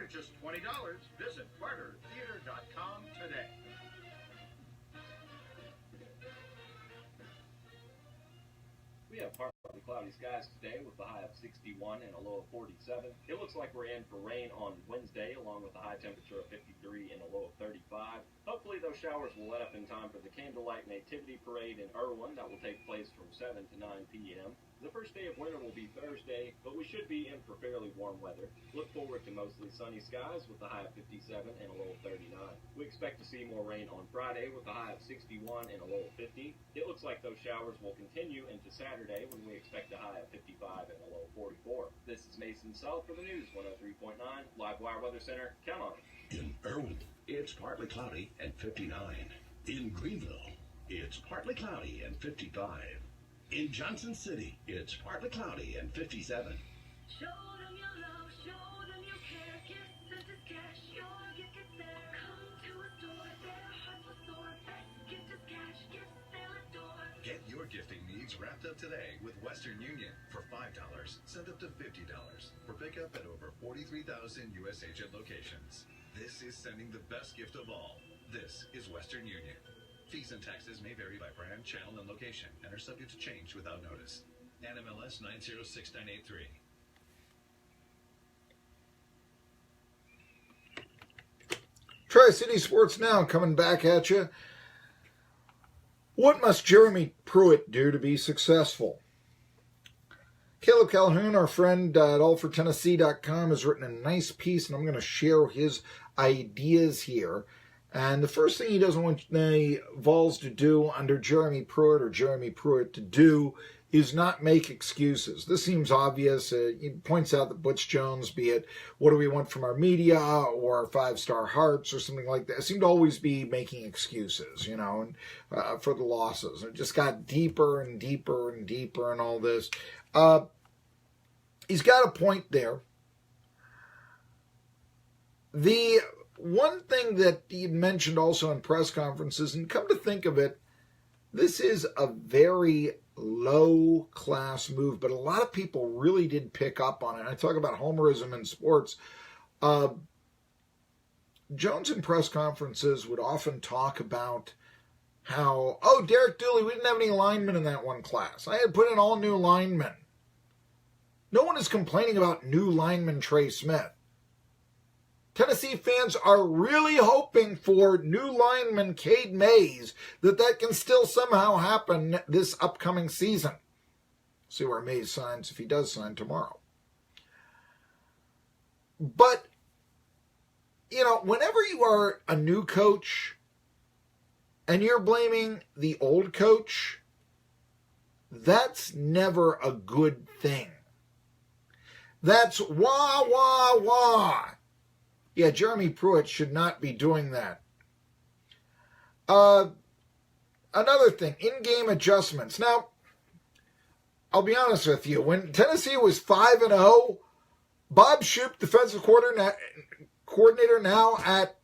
Start at just $20. Visit BarterTheater.com today. We have partly cloudy skies today with a high of 61 and a low of 47. It looks like we're in for rain on Wednesday, along with a high temperature of 53 and a low of 35. Hopefully those showers will let up in time for the Candlelight Nativity Parade in Irwin that will take place from 7 to 9 p.m. The first day of winter will be Thursday, but we should be in for fairly warm weather. Look forward to mostly sunny skies with a high of 57 and a low of 39. We expect to see more rain on Friday with a high of 61 and a low of 50. It looks like those showers will continue into Saturday when we expect a high of 55 and a low of 44. This is Mason Sell for the News 103.9 Live Wire Weather Center. Count on it. In Irwin, it's partly cloudy and 59. In Greenville, it's partly cloudy and 55. In Johnson City, it's partly cloudy and 57. Show them your love, show them you care. Gifts sent as cash, your gift gets there. Come to a store, their hearts will soar. Best gift is cash, gifts they'll adore. Get your gifting needs wrapped up today with Western Union. For $5, send up to $50 for pickup at over 43,000 U.S. agent locations. This is sending the best gift of all. This is Western Union. Fees and taxes may vary by brand, channel, and location, and are subject to change without notice. NMLS 906983. Tri-City Sports Now coming back at you. What must Jeremy Pruitt do to be successful? Caleb Calhoun, our friend at allfortennessee.com, has written a nice piece, and I'm going to share his ideas here. And the first thing he doesn't want the Vols to do under Jeremy Pruitt to do is not make excuses. This seems obvious. He points out that Butch Jones, be it what do we want from our media or our five-star hearts or something like that, seem to always be making excuses, and for the losses. It just got deeper and deeper and deeper and all this. He's got a point there. The one thing that he mentioned also in press conferences, and come to think of it, this is a very low-class move, but a lot of people really did pick up on it. I talk about homerism in sports. Jones in press conferences would often talk about how, Derek Dooley, we didn't have any linemen in that one class. I had put in all new linemen. No one is complaining about new lineman Trey Smith. Tennessee fans are really hoping for new lineman Cade Mays, that can still somehow happen this upcoming season. See where Mays signs, if he does sign tomorrow. But, whenever you are a new coach and you're blaming the old coach, that's never a good thing. That's wah, wah, wah. Yeah, Jeremy Pruitt should not be doing that. Another thing, in-game adjustments. Now, I'll be honest with you. When Tennessee was 5-0, Bob Shoop, defensive coordinator now at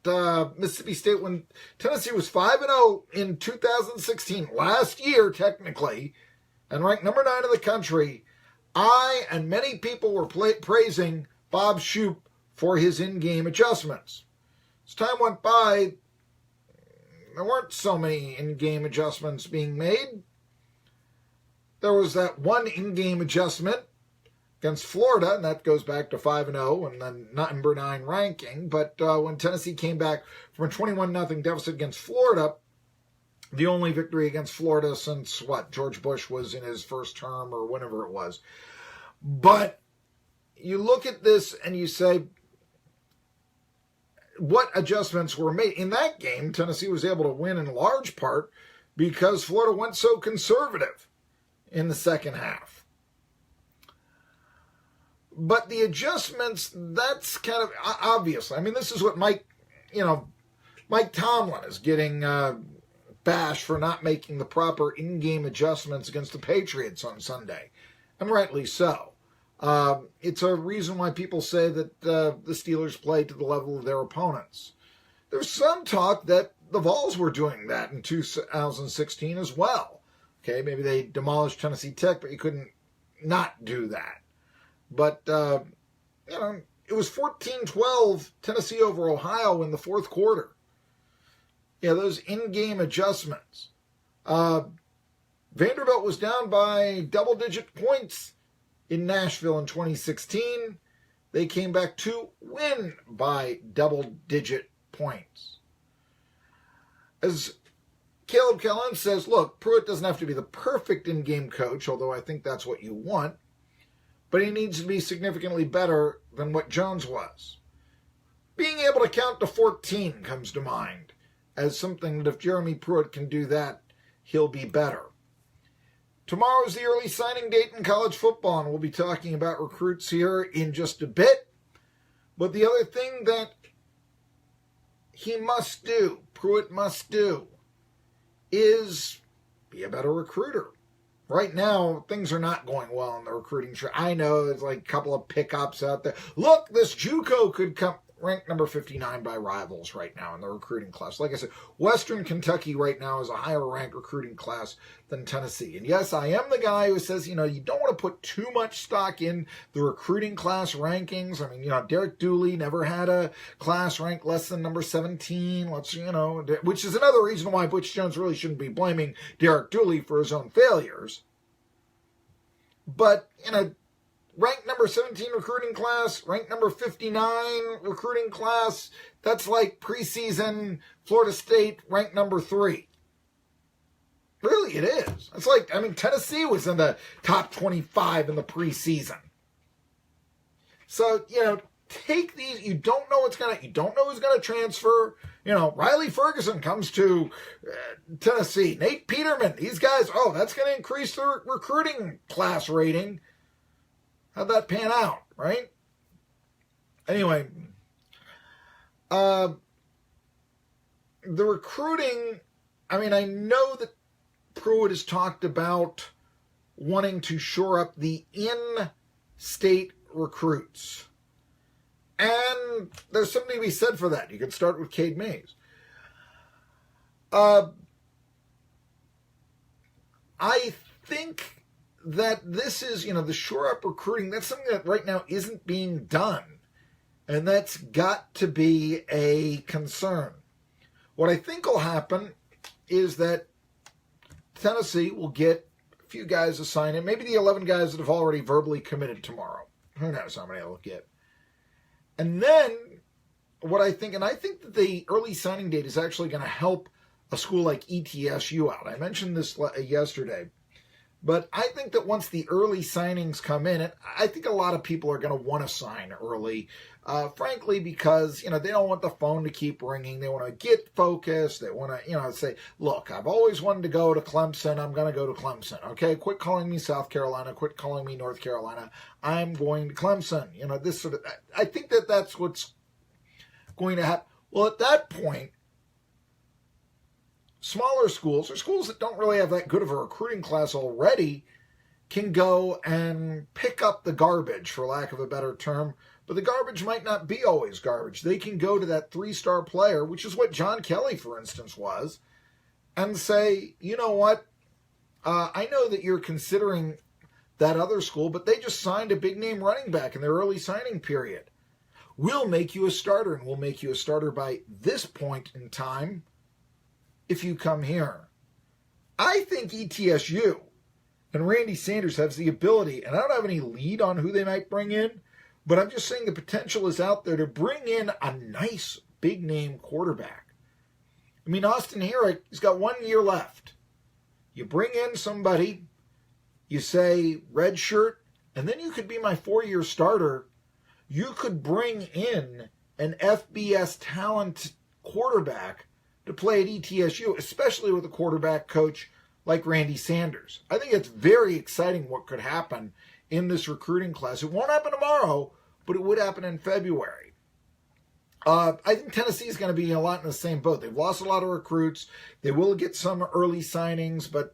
Mississippi State, when Tennessee was 5-0 in 2016, last year technically, and ranked number 9 in the country, I and many people were praising Bob Shoop for his in-game adjustments. As time went by, there weren't so many in-game adjustments being made. There was that one in-game adjustment against Florida, and that goes back to 5-0 and the number 9 ranking. But when Tennessee came back from a 21-0 deficit against Florida, the only victory against Florida since, George Bush was in his first term or whenever it was. But you look at this and you say, what adjustments were made? In that game, Tennessee was able to win in large part because Florida went so conservative in the second half. But the adjustments, that's kind of obvious. I mean, this is what Mike Tomlin is getting bashed for not making the proper in-game adjustments against the Patriots on Sunday, and rightly so. It's a reason why people say that the Steelers played to the level of their opponents. There's some talk that the Vols were doing that in 2016 as well. Okay, maybe they demolished Tennessee Tech, but you couldn't not do that. But, it was 14-12 Tennessee over Ohio in the fourth quarter. Yeah, those in-game adjustments. Vanderbilt was down by double-digit points in Nashville in 2016. They came back to win by double-digit points. As Caleb Calhoun says, look, Pruitt doesn't have to be the perfect in-game coach, although I think that's what you want, but he needs to be significantly better than what Jones was. Being able to count to 14 comes to mind as something that if Jeremy Pruitt can do that, he'll be better. Tomorrow is the early signing date in college football, and we'll be talking about recruits here in just a bit. But the other thing that he must do, Pruitt must do, is be a better recruiter. Right now, things are not going well in the recruiting. I know there's like a couple of pickups out there. Look, this JUCO could come ranked number 59 by Rivals right now in the recruiting class. Like I said, Western Kentucky right now is a higher ranked recruiting class than Tennessee. And yes, I am the guy who says, you don't want to put too much stock in the recruiting class rankings. I mean, Derek Dooley never had a class ranked less than number 17. Which is another reason why Butch Jones really shouldn't be blaming Derek Dooley for his own failures. But, ranked number 17 recruiting class, ranked number 59 recruiting class, that's like preseason Florida State ranked number 3. Really, it is. It's like, Tennessee was in the top 25 in the preseason. So, take these. You don't know you don't know who's going to transfer. Riley Ferguson comes to Tennessee. Nate Peterman, these guys, that's going to increase their recruiting class rating. How'd that pan out, right? Anyway, the recruiting, I know that Pruitt has talked about wanting to shore up the in-state recruits. And there's something to be said for that. You can start with Cade Mays. I think that this is, the shore up recruiting, that's something that right now isn't being done. And that's got to be a concern. What I think will happen is that Tennessee will get a few guys assigned, and maybe the 11 guys that have already verbally committed tomorrow. Who knows how many they'll get. And then what I think that the early signing date is actually going to help a school like ETSU out. I mentioned this yesterday. But I think that once the early signings come in, and I think a lot of people are going to want to sign early, frankly, because, they don't want the phone to keep ringing. They want to get focused. They want to, say, look, I've always wanted to go to Clemson. I'm going to go to Clemson. Okay, quit calling me South Carolina. Quit calling me North Carolina. I'm going to Clemson. This sort of, I think that that's what's going to happen. Well, at that point, smaller schools, or schools that don't really have that good of a recruiting class already, can go and pick up the garbage, for lack of a better term. But the garbage might not be always garbage. They can go to that 3-star player, which is what John Kelly, for instance, was, and say, you know what, I know that you're considering that other school, but they just signed a big-name running back in their early signing period. We'll make you a starter, and we'll make you a starter by this point in time if you come here. I think ETSU and Randy Sanders has the ability, and I don't have any lead on who they might bring in, but I'm just saying the potential is out there to bring in a nice big-name quarterback. Austin Herrick, he's got 1 year left. You bring in somebody, you say red shirt, and then you could be my 4-year starter. You could bring in an FBS talent quarterback to play at ETSU, especially with a quarterback coach like Randy Sanders. I think it's very exciting what could happen in this recruiting class. It won't happen tomorrow, but it would happen in February. I think Tennessee is going to be a lot in the same boat. They've lost a lot of recruits. They will get some early signings, but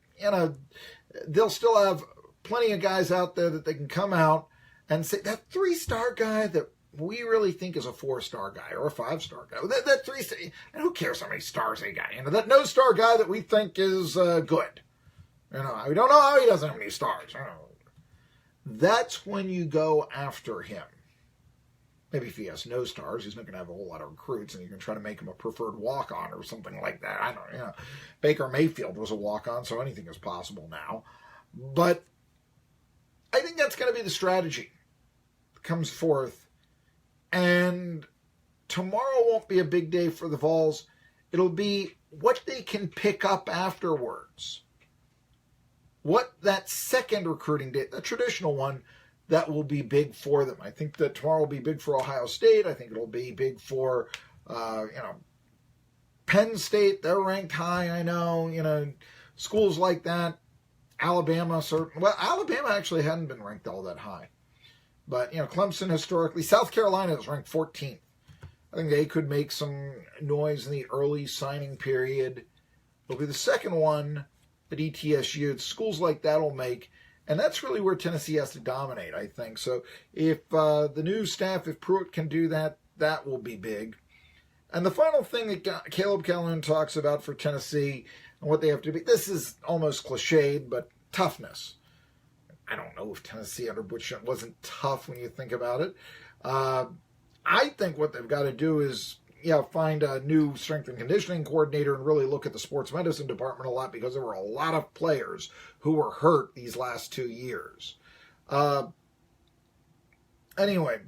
they'll still have plenty of guys out there that they can come out and say, that 3-star guy that we really think is a 4-star guy or a 5-star guy. That 3-star, and who cares how many stars they got? That no-star guy that we think is good. We don't know how he doesn't have any stars. That's when you go after him. Maybe if he has no stars, he's not going to have a whole lot of recruits, and you can try to make him a preferred walk-on or something like that. I don't know. Baker Mayfield was a walk-on, so anything is possible now. But I think that's going to be the strategy that comes forth. And tomorrow won't be a big day for the Vols. It'll be what they can pick up afterwards. What that second recruiting day, the traditional one, that will be big for them. I think that tomorrow will be big for Ohio State. I think it'll be big for, Penn State. They're ranked high, I know. Schools like that. Alabama, Alabama actually hadn't been ranked all that high. But, Clemson historically. South Carolina is ranked 14th. I think they could make some noise in the early signing period. It'll be the second one that ETSU, schools like that will make. And that's really where Tennessee has to dominate, I think. So if the new staff, if Pruitt can do that, that will be big. And the final thing that Caleb Calhoun talks about for Tennessee and what they have to be, this is almost cliched, but toughness. I don't know if Tennessee under Butch wasn't tough when you think about it. I think what they've got to do is, find a new strength and conditioning coordinator and really look at the sports medicine department a lot, because there were a lot of players who were hurt these last 2 years. Anyway,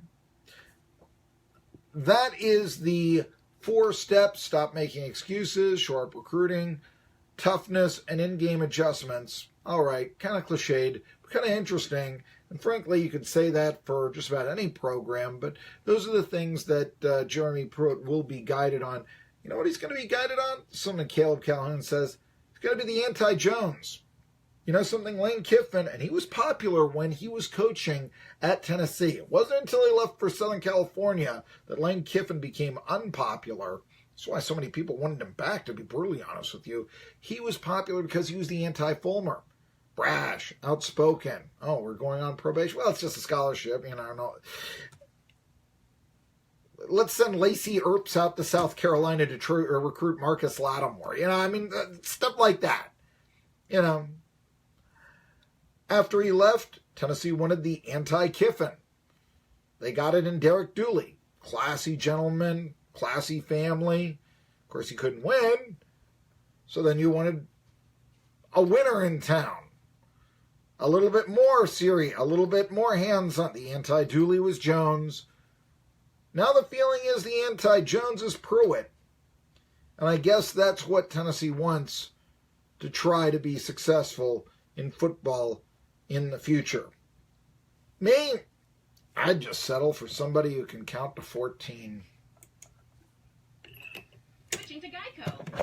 that is the 4 steps: stop making excuses, shore up recruiting, toughness, and in-game adjustments. All right, kind of cliched, but kind of interesting. And frankly, you could say that for just about any program, but those are the things that Jeremy Pruitt will be guided on. You know what he's going to be guided on? Something Caleb Calhoun says. It's going to be the anti-Jones. Something Lane Kiffin, and he was popular when he was coaching at Tennessee. It wasn't until he left for Southern California that Lane Kiffin became unpopular. That's why so many people wanted him back, to be brutally honest with you. He was popular because he was the anti-Fulmer. Brash, outspoken. Oh, we're going on probation. Well, it's just a scholarship, No. Let's send Lacey Earps out to South Carolina to recruit Marcus Lattimore. Stuff like that. After he left, Tennessee wanted the anti-Kiffin. They got it in Derek Dooley. Classy gentleman, classy family. Of course, he couldn't win. So then you wanted a winner in town. A little bit more serious, a little bit more hands-on. The anti-Dooley was Jones. Now the feeling is the anti-Jones is Pruitt. And I guess that's what Tennessee wants to try to be successful in football in the future. Me, I'd just settle for somebody who can count to 14. Switching to Geico.